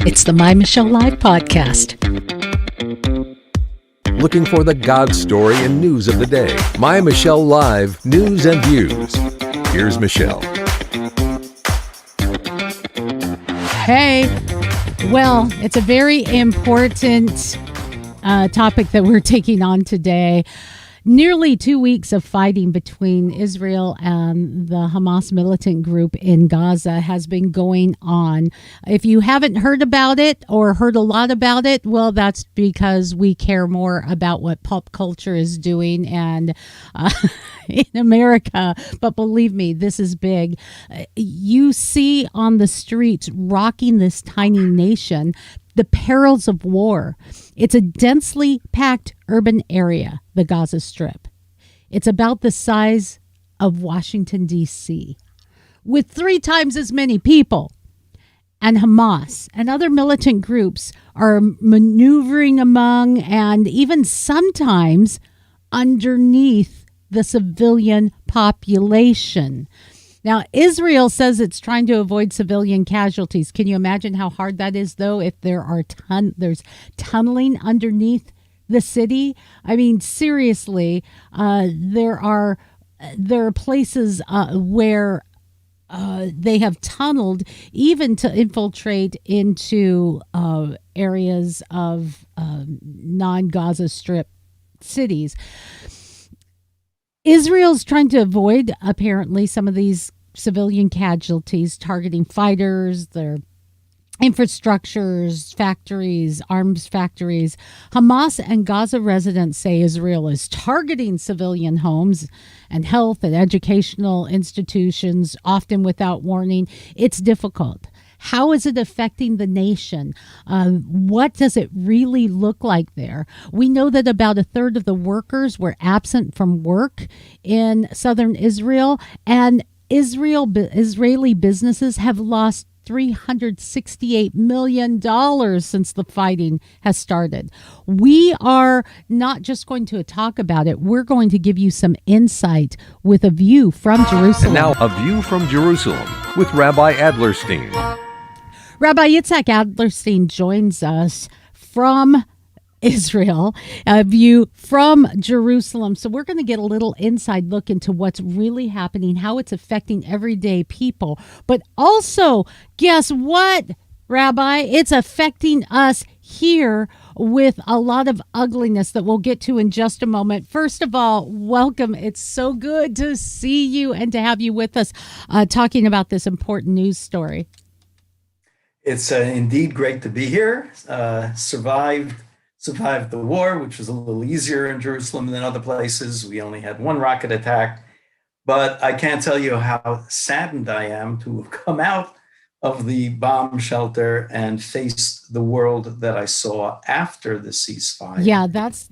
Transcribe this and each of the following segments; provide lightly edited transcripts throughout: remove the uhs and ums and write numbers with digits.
It's the My Michelle Live podcast. Looking for the God story and news of the day. My Michelle Live News and Views. Here's Michelle. Hey, well, it's a very important topic that we're taking on today. Nearly 2 weeks of fighting between Israel and the Hamas militant group in Gaza has been going on. If you haven't heard about it or heard a lot about it, well, that's because we care more about what pop culture is doing and in America. But believe me, this is big. You see on the streets rocking this tiny nation the perils of war. It's a densely packed urban area, the Gaza Strip. It's about the size of Washington, D.C., with 3 times as many people. And Hamas and other militant groups are maneuvering among and even sometimes underneath the civilian population. Now, Israel says it's trying to avoid civilian casualties. Can you imagine how hard that is, though, if there's tunneling underneath the city? I mean, seriously, there are places where they have tunneled even to infiltrate into areas of non-Gaza Strip cities. Israel's trying to avoid, apparently, some of these civilian casualties, targeting fighters, their infrastructures, factories, arms factories. Hamas and Gaza residents say Israel is targeting civilian homes and health and educational institutions, often without warning. It's difficult. How is it affecting the nation? What does it really look like there? We know that about a third of the workers were absent from work in southern Israel, and Israeli businesses have lost $368 million since the fighting has started. We are not just going to talk about it. We're going to give you some insight with a view from Jerusalem. And now, a view from Jerusalem with Rabbi Adlerstein. Rabbi Yitzchok Adlerstein joins us from Israel, a view from Jerusalem. So we're going to get a little inside look into what's really happening, how it's affecting everyday people. But also, guess what, Rabbi? It's affecting us here with a lot of ugliness that we'll get to in just a moment. First of all, welcome. It's so good to see you and to have you with us talking about this important news story. It's indeed great to be here. Survived the war, which was a little easier in Jerusalem than other places. We only had 1 rocket attack, but I can't tell you how saddened I am to have come out of the bomb shelter and face the world that I saw after the ceasefire. Yeah, that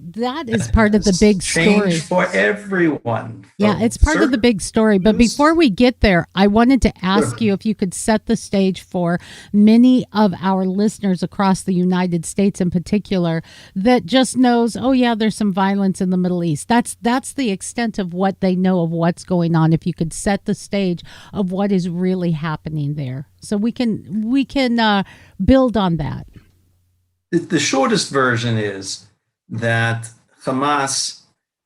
is part of the big story for everyone. Yeah, it's part of the big story. But before we get there, I wanted to ask you if you could set the stage for many of our listeners across the United States in particular that just knows, oh yeah, there's some violence in the Middle East. That's the extent of what they know of what's going on. If you could set the stage of what is really happening there, so we can build on that. The shortest version is that Hamas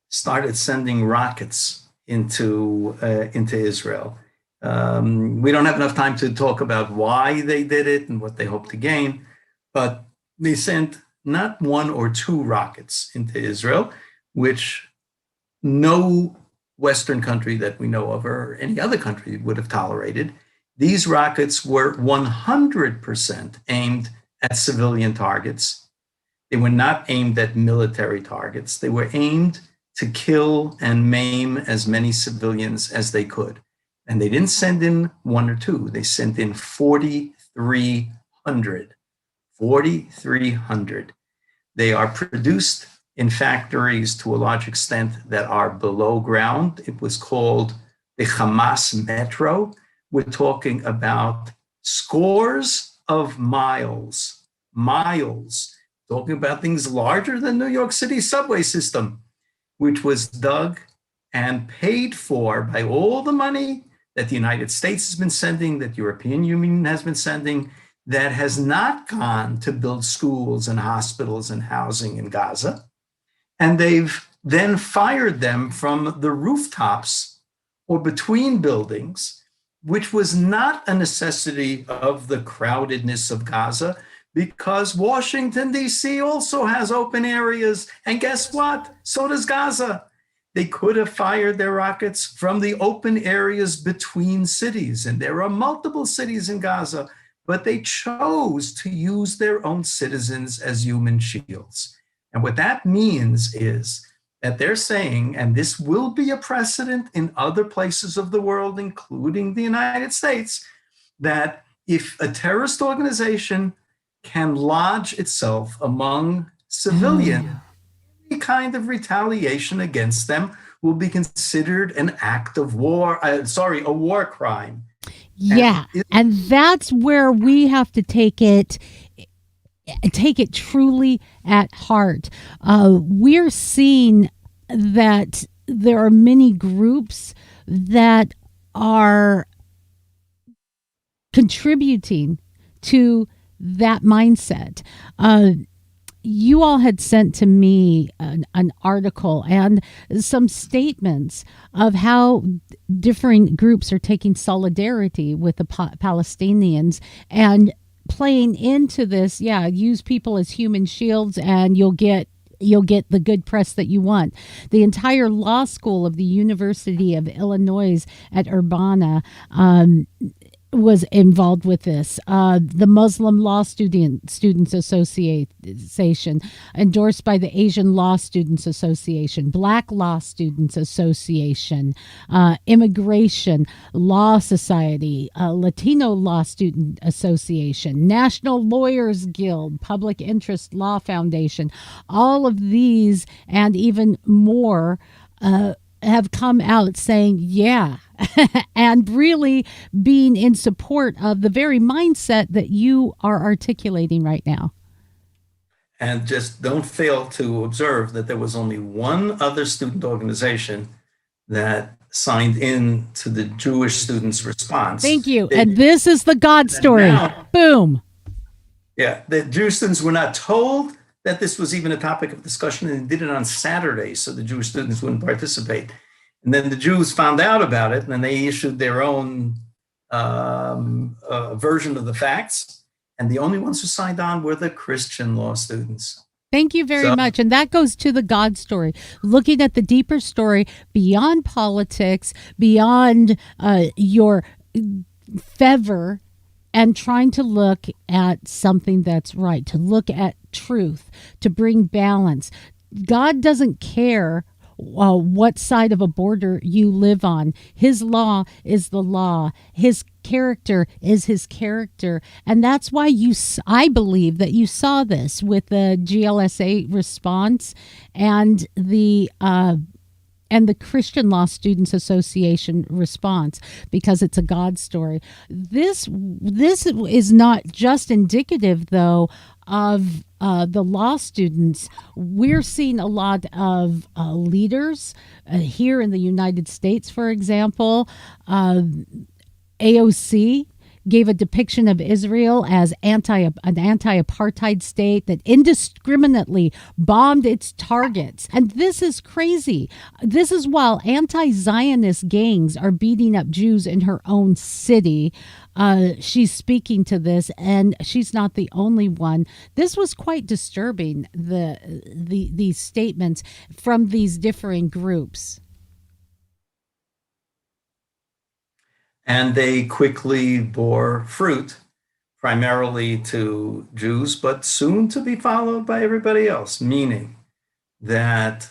started sending rockets into Israel. We don't have enough time to talk about why they did it and what they hope to gain, but they sent not 1 or 2 rockets into Israel, which no Western country that we know of or any other country would have tolerated. These rockets were 100% aimed at civilian targets. They were not aimed at military targets. They were aimed to kill and maim as many civilians as they could. And they didn't send in 1 or 2. They sent in 4,300. 4,300. They are produced in factories to a large extent that are below ground. It was called the Hamas Metro. We're talking about scores of miles, talking about things larger than New York City subway system, which was dug and paid for by all the money that the United States has been sending, that the European Union has been sending. that has not gone to build schools and hospitals and housing in Gaza. And they've then fired them from the rooftops or between buildings, which was not a necessity of the crowdedness of Gaza, because Washington, D.C. also has open areas. And guess what? So does Gaza. They could have fired their rockets from the open areas between cities. And there are multiple cities in Gaza, but they chose to use their own citizens as human shields. And what that means is that they're saying, and this will be a precedent in other places of the world, including the United States, that if a terrorist organization can lodge itself among civilians, any kind of retaliation against them will be considered an act of war, a war crime. Yeah, and that's where we have to take it truly at heart. We're seeing that there are many groups that are contributing to that mindset. You all had sent to me an article and some statements of how different groups are taking solidarity with the Palestinians and playing into this. Yeah, use people as human shields and you'll get the good press that you want. The entire law school of the University of Illinois at Urbana was involved with this. The Muslim Law Students Association, endorsed by the Asian Law Students Association, Black Law Students Association, Immigration Law Society, Latino Law Student Association, National Lawyers Guild, Public Interest Law Foundation. All of these and even more have come out saying, yeah, and really being in support of the very mindset that you are articulating right now. And just don't fail to observe that there was only one other student organization that signed in to the Jewish students' response. Thank you. And this is the God story. Now, boom. Yeah, the Jewish students were not told that this was even a topic of discussion, and they did it on Saturday so the Jewish students wouldn't participate. And then the Jews found out about it, and then they issued their own version of the facts. And the only ones who signed on were the Christian law students. Thank you very much. And that goes to the God story, looking at the deeper story beyond politics, beyond your favor, and trying to look at something that's right, to look at truth, to bring balance. God doesn't care what side of a border you live on. His law is the law. His character is his character. And that's why I believe that you saw this with the GLSA response and the Christian Law Students Association response, because it's a God story. This is not just indicative, though, of the law students. We're seeing a lot of leaders here in the United States, for example. AOC gave a depiction of Israel as an anti-apartheid state that indiscriminately bombed its targets. And this is crazy. This is while anti-Zionist gangs are beating up Jews in her own city. She's speaking to this, and she's not the only one. This was quite disturbing, these statements from these differing groups. And they quickly bore fruit, primarily to Jews, but soon to be followed by everybody else, meaning that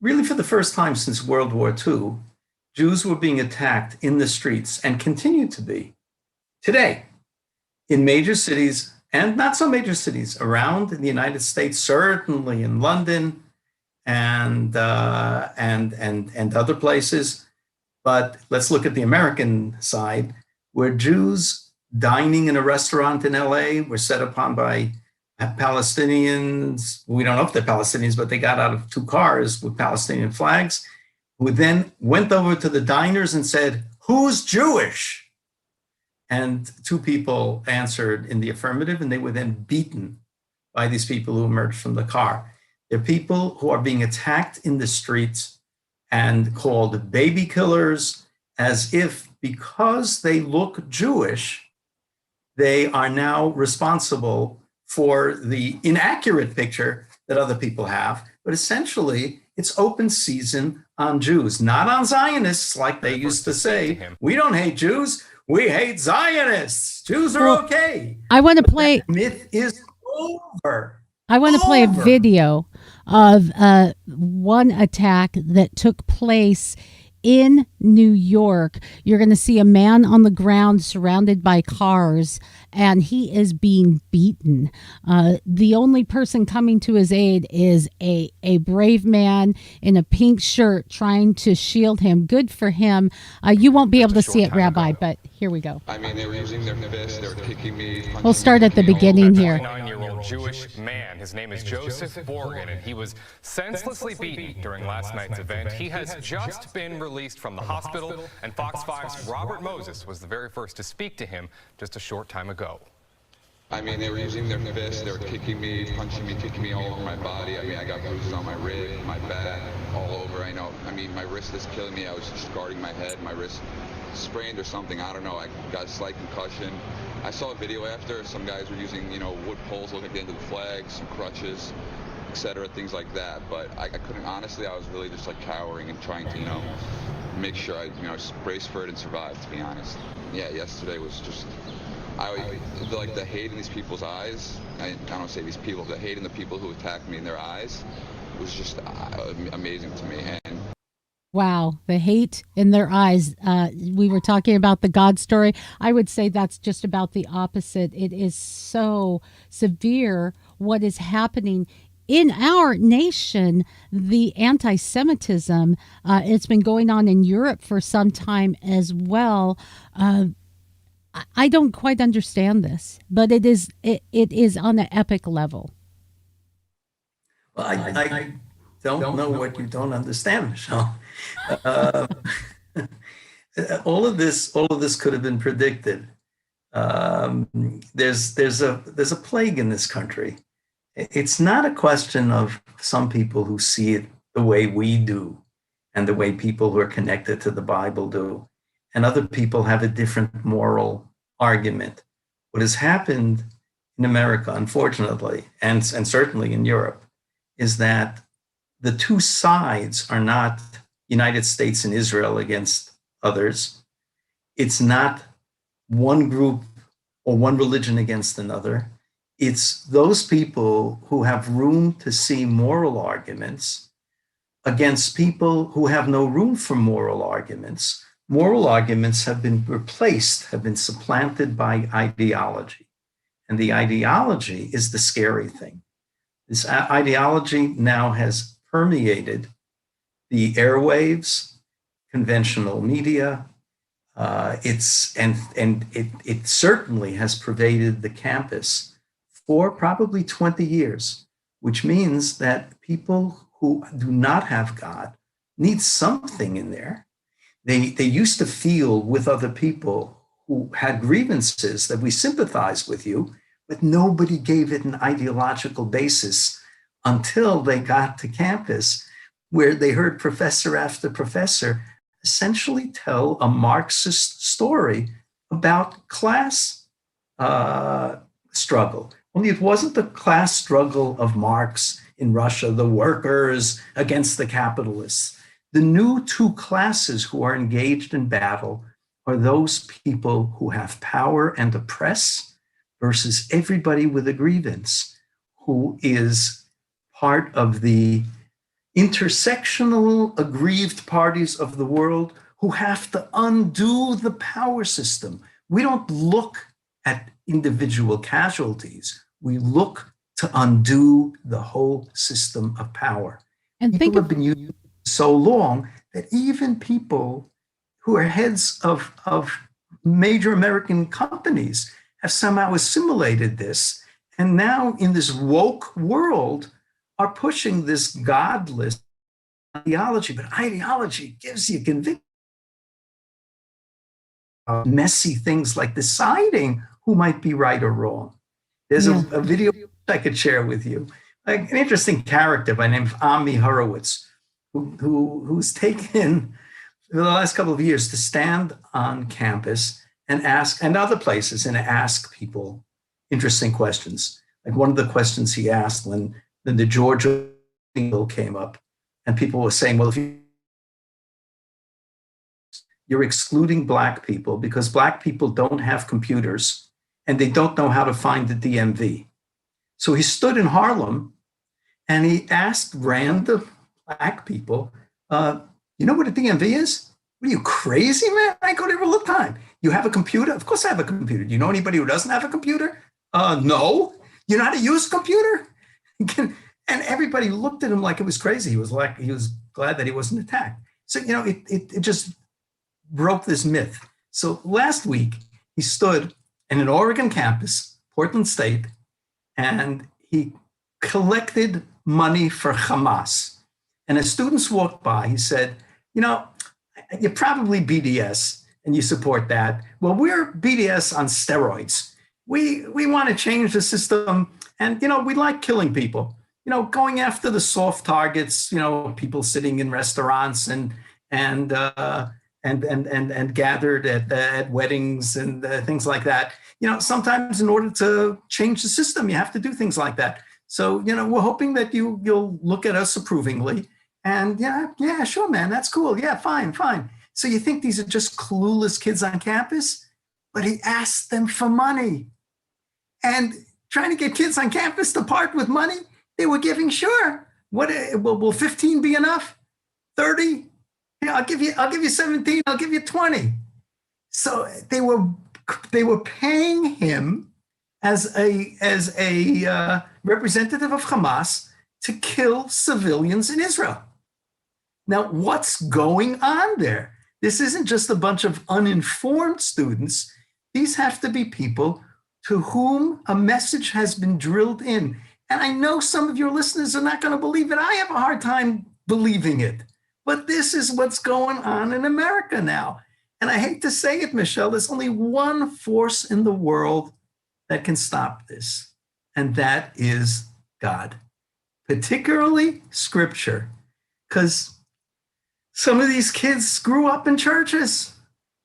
really for the first time since World War II, Jews were being attacked in the streets and continue to be today in major cities and not so major cities around the United States, certainly in London and other places. But let's look at the American side, where Jews dining in a restaurant in LA were set upon by Palestinians. We don't know if they're Palestinians, but they got out of two cars with Palestinian flags, who then went over to the diners and said, "Who's Jewish?" and two people answered in the affirmative, and they were then beaten by these people who emerged from the car. They're people who are being attacked in the streets and called baby killers, as if because they look Jewish, they are now responsible for the inaccurate picture that other people have. But essentially, it's open season on Jews, not on Zionists, like they used to say. We don't hate Jews, we hate Zionists. Jews are okay. I want to play. That myth is over. I want to play a video of one attack that took place in New York. You're going to see a man on the ground surrounded by cars, and he is being beaten. The only person coming to his aid is a brave man in a pink shirt trying to shield him. Good for him. You won't be able to see it, Rabbi, but here we go. I mean, they were using their fists, they were kicking me. We'll start at the beginning here. 29-year-old Jewish man. His name is Joseph Borgen, and he was senselessly beaten during last night's event. He has just been released from the hospital, and Fox 5's Robert Moses was the very first to speak to him just a short time ago. I mean, they were using their fists, they were kicking me, punching me, kicking me all over my body. I mean, I got bruises on my rib, my back, all over. I mean, my wrist is killing me. I was just guarding my head, my wrist sprained or something. I don't know. I got a slight concussion. I saw a video after. Some guys were using, wood poles looking at the end of the flag, some crutches, etc., things like that. But I couldn't, honestly, I was really just like cowering and trying to, make sure I, brace for it and survive, to be honest. Yeah, yesterday was just, like the hate in these people's eyes, I don't say these people, the hate in the people who attacked me in their eyes was just amazing to me. And wow, the hate in their eyes. We were talking about the God story. I would say that's just about the opposite. It is so severe what is happening in our nation. The anti-Semitism, it's been going on in Europe for some time as well. I don't quite understand this, but it is on an epic level. Well, I don't know what you don't understand, Michelle. All of this could have been predicted. There's a plague in this country. It's not a question of some people who see it the way we do and the way people who are connected to the Bible do, and other people have a different moral argument. What has happened in America, unfortunately, and certainly in Europe, is that the two sides are not United States and Israel against others. It's not one group or one religion against another. It's those people who have room to see moral arguments against people who have no room for moral arguments. Moral arguments have been replaced, have been supplanted by ideology. And the ideology is the scary thing. This ideology now has permeated the airwaves, conventional media. It certainly has pervaded the campus for probably 20 years, which means that people who do not have God need something in there. They used to feel with other people who had grievances that we sympathize with you, but nobody gave it an ideological basis until they got to campus, where they heard professor after professor essentially tell a Marxist story about class struggle. Only it wasn't the class struggle of Marx in Russia, the workers against the capitalists. The new two classes who are engaged in battle are those people who have power and oppress versus everybody with a grievance who is part of the intersectional aggrieved parties of the world who have to undo the power system. We don't look at individual casualties. We look to undo the whole system of power. And people have been using so long that even people who are heads of major American companies have somehow assimilated this. And now in this woke world are pushing this godless ideology, but ideology gives you conviction. messy things like deciding who might be right or wrong. There's a video I could share with you. Like an interesting character by the name of Ami Horowitz, who's taken in the last couple of years to stand on campus and ask, and other places, and ask people interesting questions. Like one of the questions he asked when the Georgia bill came up, and people were saying, well, if you're excluding Black people because Black people don't have computers and they don't know how to find the DMV. So he stood in Harlem and he asked random Black people, you know what a DMV is? What are you, crazy, man? I go there all the time. You have a computer? Of course I have a computer. Do you know anybody who doesn't have a computer? No. You know how to use a computer? And everybody looked at him like it was crazy. He was glad that he wasn't attacked. So, it just broke this myth. So last week, he stood in an Oregon campus, Portland State, and he collected money for Hamas. And as students walked by, he said, you're probably BDS and you support that. Well, we're BDS on steroids. We want to change the system, and we like killing people. Going after the soft targets. People sitting in restaurants and gathered at weddings and things like that. Sometimes in order to change the system, you have to do things like that. So we're hoping that you'll look at us approvingly. And yeah, sure, man, that's cool. Yeah, fine. So you think these are just clueless kids on campus? But he asked them for money. And trying to get kids on campus to part with money, they were giving, sure. Will 15 be enough? 30? I'll give you 17. I'll give you 20. So they were paying him as a representative of Hamas to kill civilians in Israel. Now, what's going on there? This isn't just a bunch of uninformed students. These have to be people to whom a message has been drilled in. And I know some of your listeners are not going to believe it. I have a hard time believing it. But this is what's going on in America now. And I hate to say it, Michelle, there's only one force in the world that can stop this, and that is God, particularly Scripture, because some of these kids grew up in churches,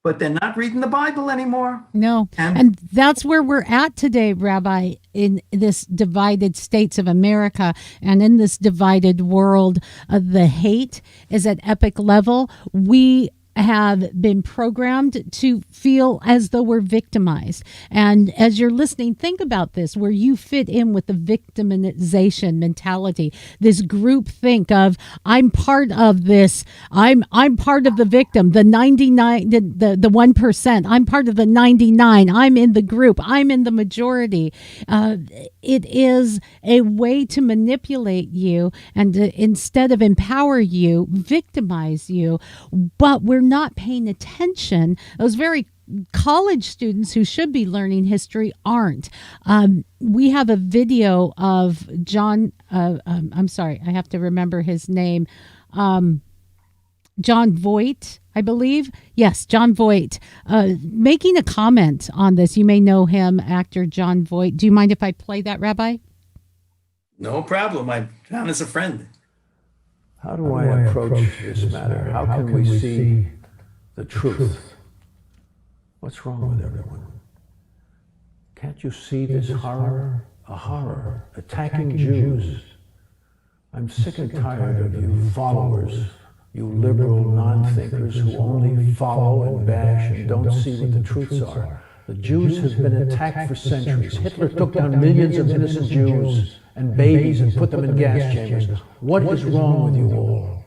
but they're not reading the Bible anymore. No. And that's where we're at today, Rabbi, in this divided states of America and in this divided world. The hate is at epic level. We have been programmed to feel as though we're victimized. And as you're listening, think about this, where you fit in with the victimization mentality, this group think of, I'm part of this, I'm part of the victim, the 99, the 1%, I'm part of the 99, I'm in the group, I'm in the majority. It is a way to manipulate you and to, instead of empower you, victimize you. But we're not paying attention. Those very college students who should be learning history aren't. We have a video of John, I'm sorry, I have to remember his name. John Voight, I believe. Yes, John Voight, making a comment on this. You may know him, actor John Voight. Do you mind if I play that, Rabbi? No problem. John is a friend. How do I approach this matter? How can we see the truth? What's wrong with everyone? Can't you see this horror? A horror attacking Jews. I'm sick and tired of you followers, you liberal non-thinkers who only follow and bash and don't see what the truths are. The Jews have been attacked for centuries. Hitler took down millions of innocent Jews and babies and put them in gas chambers. What is wrong with you all?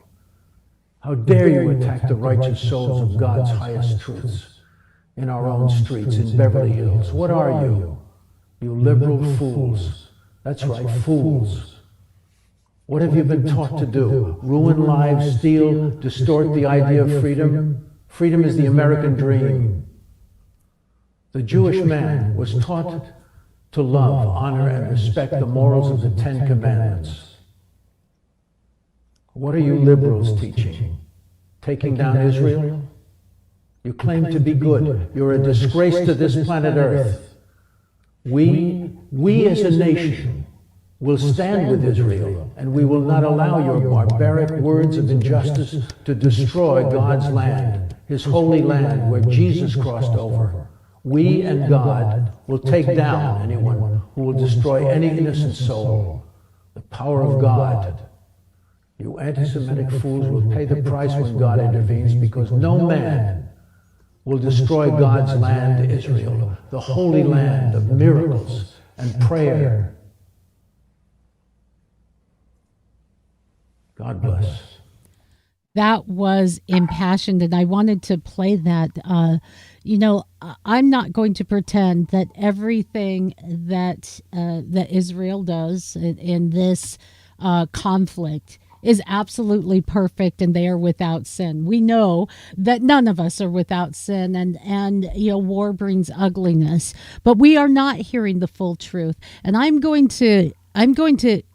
How dare you attack the righteous souls of God's highest truths in our own streets in Beverly Hills? What are you? You liberal fools. That's right, fools. What have you been taught to do? Ruin lives, steal, distort the idea of freedom? Freedom is the American dream. The Jewish man was taught to love, honor, and respect the morals of the Ten Commandments. What are you liberals teaching? Taking down Israel? You claim to be good. You're a disgrace to this planet Earth. We as a nation will stand with Israel, and we will not allow your barbaric words of injustice to destroy God's land, his holy land where Jesus crossed over. We and God will take down anyone who will destroy any innocent soul. The power of God. You anti-Semitic fools will pay the price when God intervenes, because no man will destroy God's land, Israel, the holy land of miracles and prayer. God bless. That was impassioned, and I wanted to play that. I'm not going to pretend that everything that Israel does in this conflict is absolutely perfect and they are without sin. We know that none of us are without sin, and war brings ugliness, but we are not hearing the full truth. And I'm going to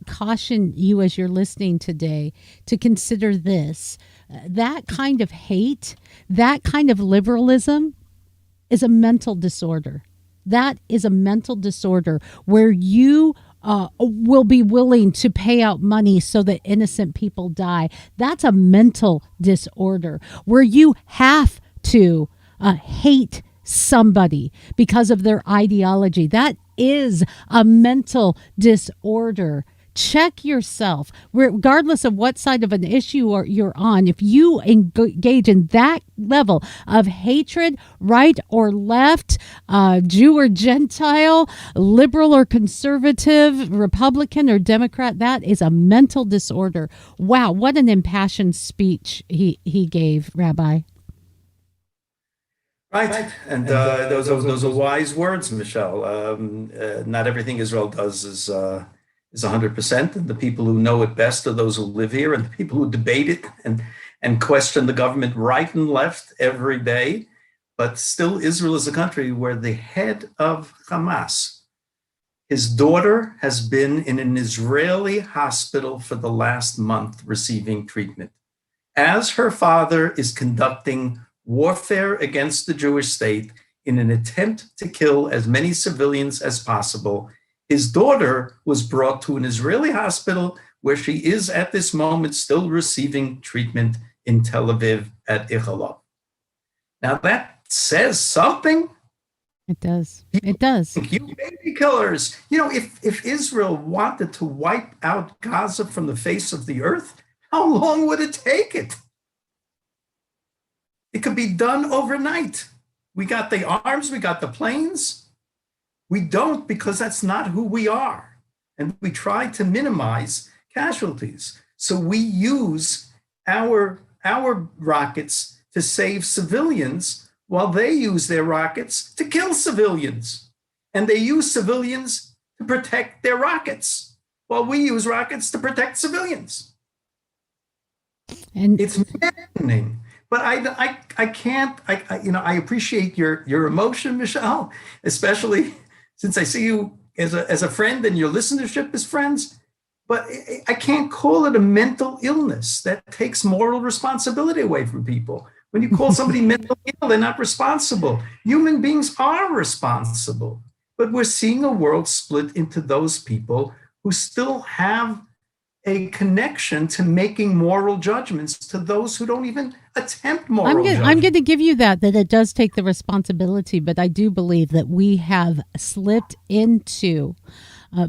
caution you as you're listening today to consider this. That kind of hate, that kind of liberalism is a mental disorder. That is a mental disorder where you will be willing to pay out money so that innocent people die. That's a mental disorder where you have to hate somebody because of their ideology. That is a mental disorder. Check yourself, regardless of what side of an issue you're on. If you engage in that level of hatred, right or left, Jew or Gentile, liberal or conservative, Republican or Democrat, that is a mental disorder. Wow, what an impassioned speech he gave, Rabbi. Right, and those are wise words, Michelle. Not everything Israel does is 100%. And the people who know it best are those who live here, and the people who debate it and question the government right and left every day. But still, Israel is a country where the head of Hamas, his daughter, has been in an Israeli hospital for the last month receiving treatment, as her father is conducting warfare against the Jewish state in an attempt to kill as many civilians as possible. His daughter was brought to an Israeli hospital where she is at this moment still receiving treatment in Tel Aviv at Ichilov. Now that says something. It does. It does. You baby killers. If Israel wanted to wipe out Gaza from the face of the earth, how long would it take it? It could be done overnight. We got the arms, we got the planes. We don't, because that's not who we are. And we try to minimize casualties. So we use our rockets to save civilians while they use their rockets to kill civilians. And they use civilians to protect their rockets while we use rockets to protect civilians. And it's maddening. But I can't, I appreciate your emotion, Michelle, especially since I see you as a friend and your listenership as friends. But I can't call it a mental illness. That takes moral responsibility away from people. When you call somebody mentally ill, they're not responsible. Human beings are responsible. But we're seeing a world split into those people who still have a connection to making moral judgments to those who don't even attempt moral judgment. I'm going to give you that it does take the responsibility, but I do believe that we have slipped into,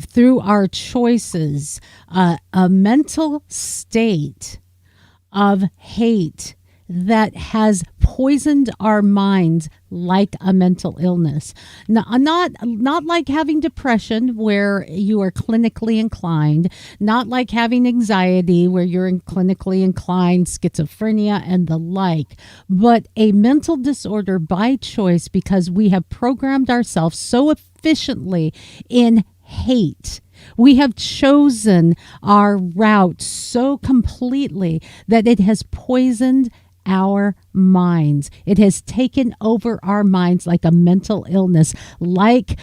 through our choices, a mental state of hate that has poisoned our minds like a mental illness. Not like having depression where you are clinically inclined, not like having anxiety where you're clinically inclined, schizophrenia and the like, but a mental disorder by choice because we have programmed ourselves so efficiently in hate. We have chosen our route so completely that it has poisoned our minds. It has taken over our minds like a mental illness, like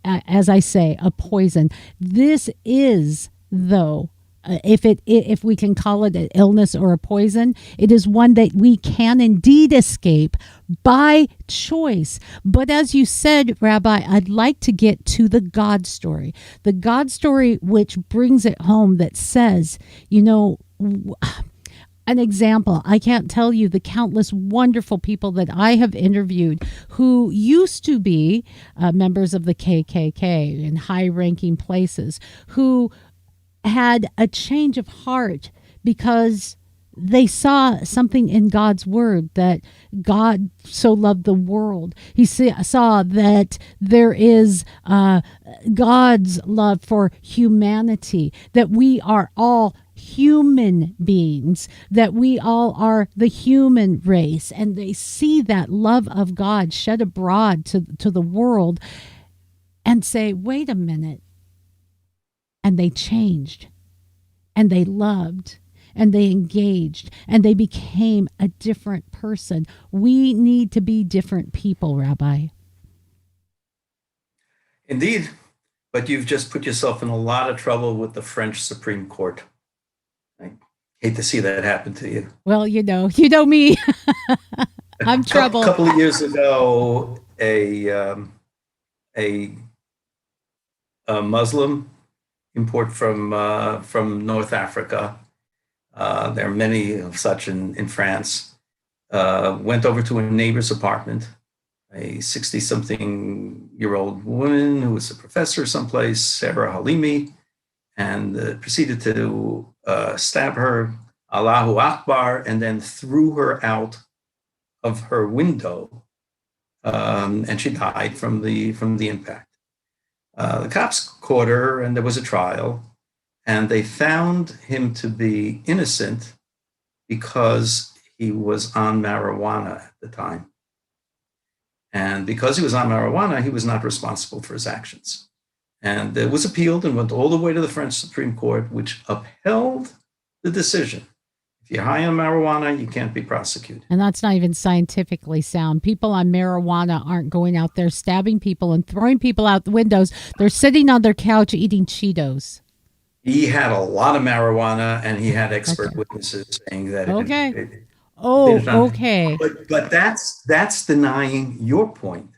as I say, a poison. This is, though, if we can call it an illness or a poison, it is one that we can indeed escape by choice. But as you said, Rabbi, I'd like to get to the God story which brings it home, that says, an example, I can't tell you the countless wonderful people that I have interviewed who used to be members of the KKK in high-ranking places, who had a change of heart because they saw something in God's word, that God so loved the world. He saw that there is God's love for humanity, that we are all human beings, that we all are the human race, and they see that love of God shed abroad to the world and say, wait a minute. And they changed, and they loved, and they engaged, and they became a different person. We need to be different people, Rabbi. Indeed, but you've just put yourself in a lot of trouble with the French Supreme Court. I hate to see that happen to you. Well, you know me. I'm trouble. A couple of years ago, a Muslim import from North Africa. There are many of such in France. Went over to a neighbor's apartment, a 60-something-year-old woman who was a professor someplace, Sarah Halimi, and proceeded to stab her, Allahu Akbar, and then threw her out of her window, and she died from the impact. The cops caught her, and there was a trial, and they found him to be innocent because he was on marijuana at the time. And because he was on marijuana, he was not responsible for his actions. And it was appealed and went all the way to the French Supreme Court, which upheld the decision. If you're high on marijuana, you can't be prosecuted. And that's not even scientifically sound. People on marijuana aren't going out there stabbing people and throwing people out the windows. They're sitting on their couch eating Cheetos. He had a lot of marijuana, and he had expert witnesses saying that. Okay. But that's denying your point.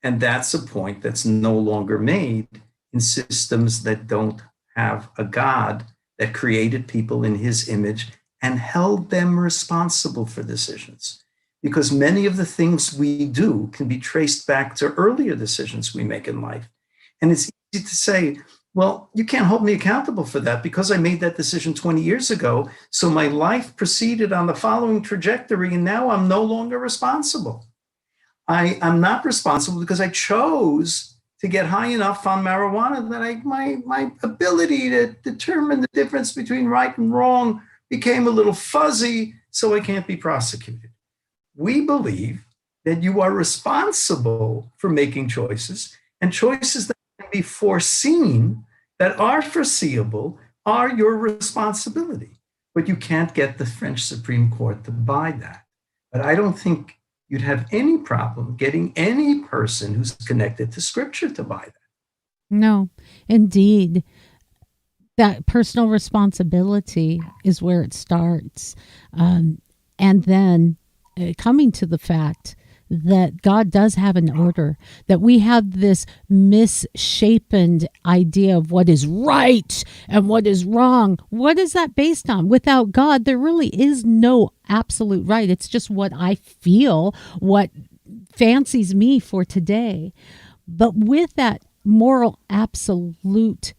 And that's a point that's no longer made in systems that don't have a God that created people in his image and held them responsible for decisions. Because many of the things we do can be traced back to earlier decisions we make in life. And it's easy to say, well, you can't hold me accountable for that because I made that decision 20 years ago. So my life proceeded on the following trajectory, and now I'm no longer responsible. I'm not responsible because I chose to get high enough on marijuana that my ability to determine the difference between right and wrong became a little fuzzy, so I can't be prosecuted. We believe that you are responsible for making choices, and choices that can be foreseen, that are foreseeable, are your responsibility. But you can't get the French Supreme Court to buy that. But I don't think you'd have any problem getting any person who's connected to Scripture to buy that. No, indeed. That personal responsibility is where it starts. And then coming to the fact that God does have an order, that we have this misshapen idea of what is right and what is wrong. What is that based on? Without God, there really is no absolute right. It's just what I feel, what fancies me for today. But with that moral absolute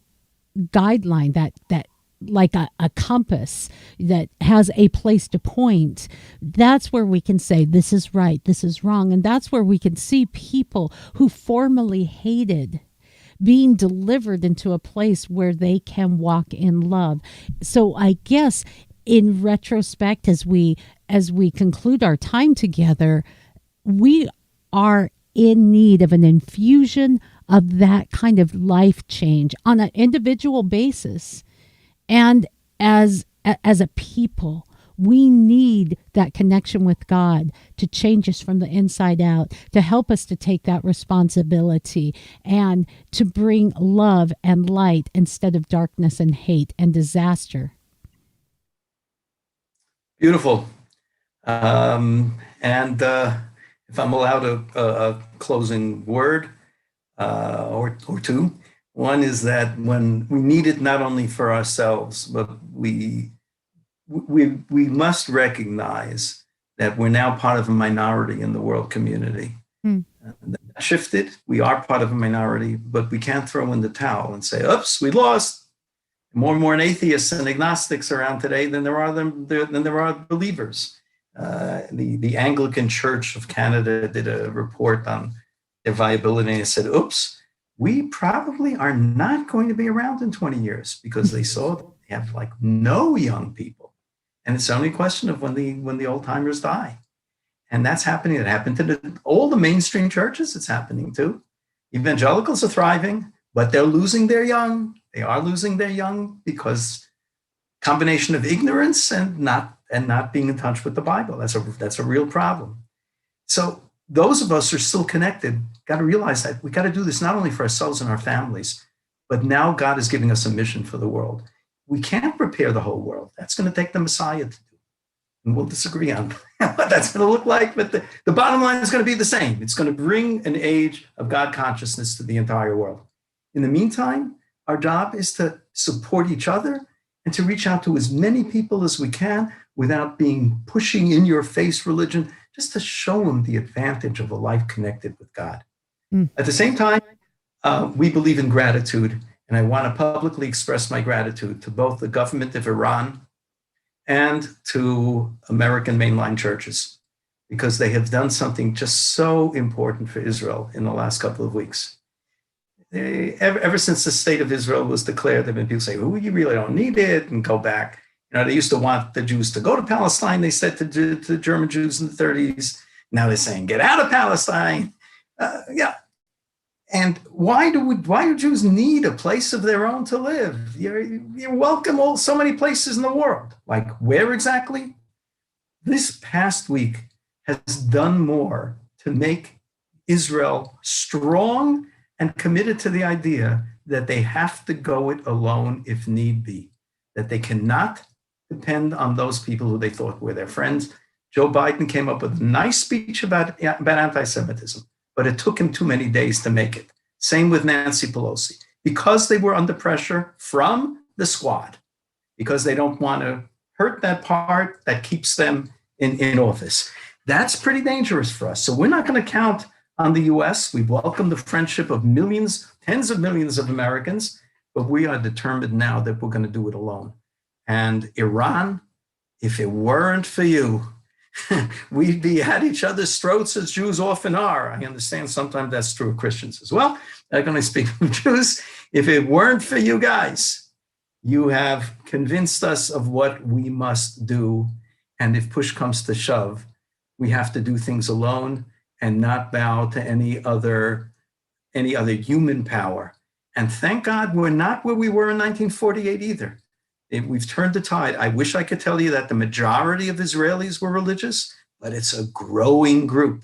guideline, that like a compass that has a place to point, that's where we can say this is right, this is wrong. And that's where we can see people who formerly hated being delivered into a place where they can walk in love. So I guess in retrospect, as we conclude our time together, we are in need of an infusion of that kind of life change on an individual basis. And as a people, We need that connection with God to change us from the inside out, to help us to take that responsibility and to bring love and light instead of darkness and hate and disaster. Beautiful. And if I'm allowed a closing word or two, one is that when we need it not only for ourselves, but we must recognize that we're now part of a minority in the world community. Shifted, we are part of a minority, but we can't throw in the towel and say, oops, we lost. More and more atheists and agnostics around today than there are believers. The Anglican Church of Canada did a report on their viability and said, oops, we probably are not going to be around in 20 years because they saw they have like no young people. And it's only a question of when the old timers die. And that's happening. It happened to all the mainstream churches. It's happening too. Evangelicals are thriving, but they're losing their young. They are losing their young because combination of ignorance and not being in touch with the Bible. That's a real problem. So those of us who are still connected got to realize that we got to do this not only for ourselves and our families, but now God is giving us a mission for the world. We can't prepare the whole world. That's going to take the Messiah to do. And we'll disagree on what that's going to look like, but the bottom line is going to be the same. It's going to bring an age of God consciousness to the entire world. In the meantime, our job is to support each other and to reach out to as many people as we can without being pushing in your face religion, just to show them the advantage of a life connected with God. At the same time, we believe in gratitude, and I want to publicly express my gratitude to both the government of Iran and to American mainline churches, because they have done something just so important for Israel in the last couple of weeks. Ever since the state of Israel was declared, there have been people say, "Oh, you really don't need it," and go back. They used to want the Jews to go to Palestine, they said to the German Jews in the 30s. Now they're saying, get out of Palestine. And why do Jews need a place of their own to live? You're welcome so many places in the world. Like where exactly? This past week has done more to make Israel strong and committed to the idea that they have to go it alone if need be, that they cannot depend on those people who they thought were their friends. Joe Biden came up with a nice speech about anti-Semitism, but it took him too many days to make it. Same with Nancy Pelosi, because they were under pressure from the squad, because they don't want to hurt that part that keeps them in office. That's pretty dangerous for us. So we're not going to count on the US. We welcome the friendship of millions, tens of millions of Americans, but we are determined now that we're going to do it alone. And Iran, if it weren't for you, we'd be at each other's throats as Jews often are. I understand sometimes that's true of Christians as well. I can only speak of Jews. If it weren't for you guys, you have convinced us of what we must do. And if push comes to shove, we have to do things alone and not bow to any other human power. And thank God we're not where we were in 1948 either. We've turned the tide. I wish I could tell you that the majority of Israelis were religious, but it's a growing group.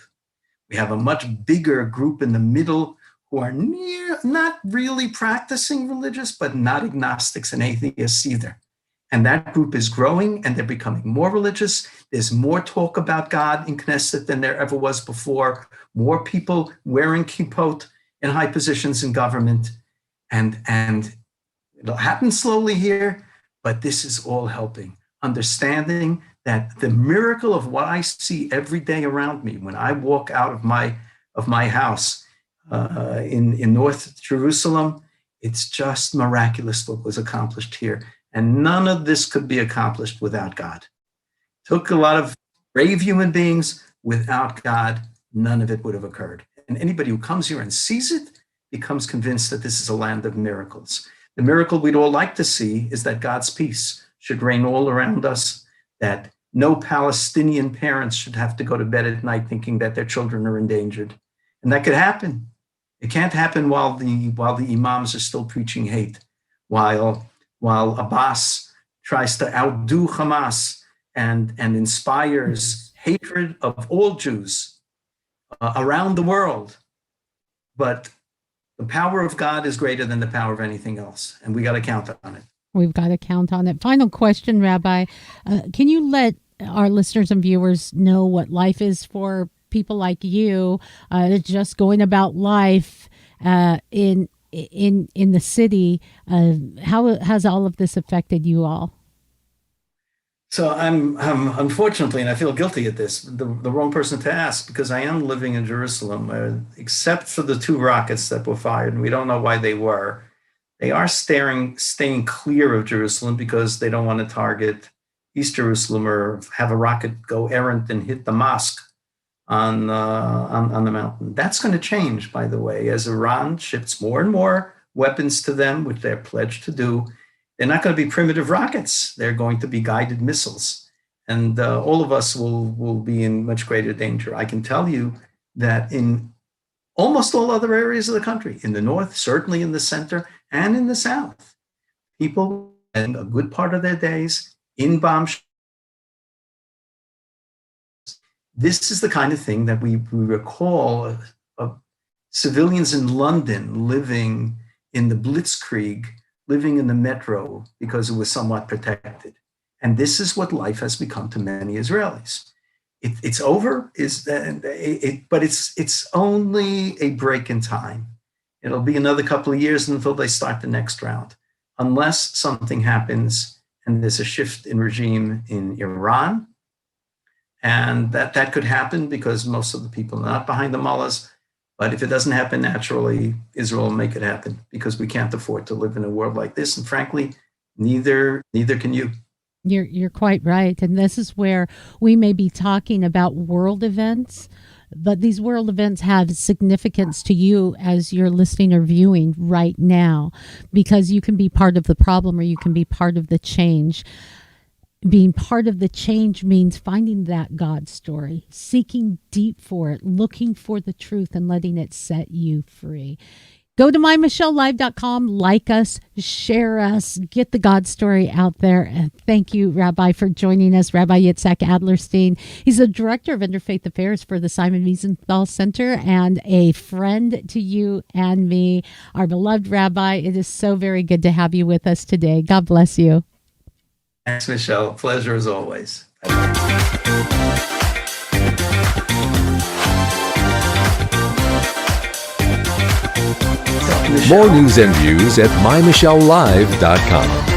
We have a much bigger group in the middle who are not really practicing religious, but not agnostics and atheists either. And that group is growing and they're becoming more religious. There's more talk about God in Knesset than there ever was before. More people wearing kippot in high positions in government. And it'll happen slowly here, but this is all helping. Understanding that the miracle of what I see every day around me when I walk out of my house in North Jerusalem, it's just miraculous what was accomplished here. And none of this could be accomplished without God. It took a lot of brave human beings. Without God, none of it would have occurred. And anybody who comes here and sees it becomes convinced that this is a land of miracles. The miracle we'd all like to see is that God's peace should reign all around us, that no Palestinian parents should have to go to bed at night thinking that their children are endangered. And that could happen. It can't happen while the imams are still preaching hate, while Abbas tries to outdo Hamas and inspires hatred of all Jews around the world. But the power of God is greater than the power of anything else, and we got to count on it. We've got to count on it. Final question, Rabbi. Can you let our listeners and viewers know what life is for people like you, just going about life in the city? How has all of this affected you all? So I'm unfortunately, and I feel guilty at this, the wrong person to ask, because I am living in Jerusalem, except for the 2 rockets that were fired, and we don't know why they were. They are staying clear of Jerusalem because they don't want to target East Jerusalem or have a rocket go errant and hit the mosque on the mountain. That's going to change, by the way, as Iran ships more and more weapons to them, which they're pledged to do. They're not going to be primitive rockets. They're going to be guided missiles. And all of us will be in much greater danger. I can tell you that in almost all other areas of the country, in the north, certainly in the center, and in the south, people spend a good part of their days in bomb shelters. This is the kind of thing that we recall of civilians in London living in the Blitzkrieg, living in the metro because it was somewhat protected. And this is what life has become to many Israelis. It's over, but it's only a break in time. It'll be another couple of years until they start the next round, unless something happens and there's a shift in regime in Iran. And that could happen because most of the people are not behind the mullahs. But if it doesn't happen naturally, Israel will make it happen, because we can't afford to live in a world like this. And frankly, neither can you. You're quite right. And this is where we may be talking about world events, but these world events have significance to you as you're listening or viewing right now, because you can be part of the problem or you can be part of the change. Being part of the change means finding that God story, seeking deep for it, looking for the truth, and letting it set you free. Go to mymichellelive.com, like us, share us, get the God story out there. And thank you, Rabbi, for joining us, Rabbi Yitzchok Adlerstein. He's the Director of Interfaith Affairs for the Simon Wiesenthal Center and a friend to you and me, our beloved Rabbi. It is so very good to have you with us today. God bless you. Thanks, Michelle. Pleasure as always. More news and views at mymichellelive.com.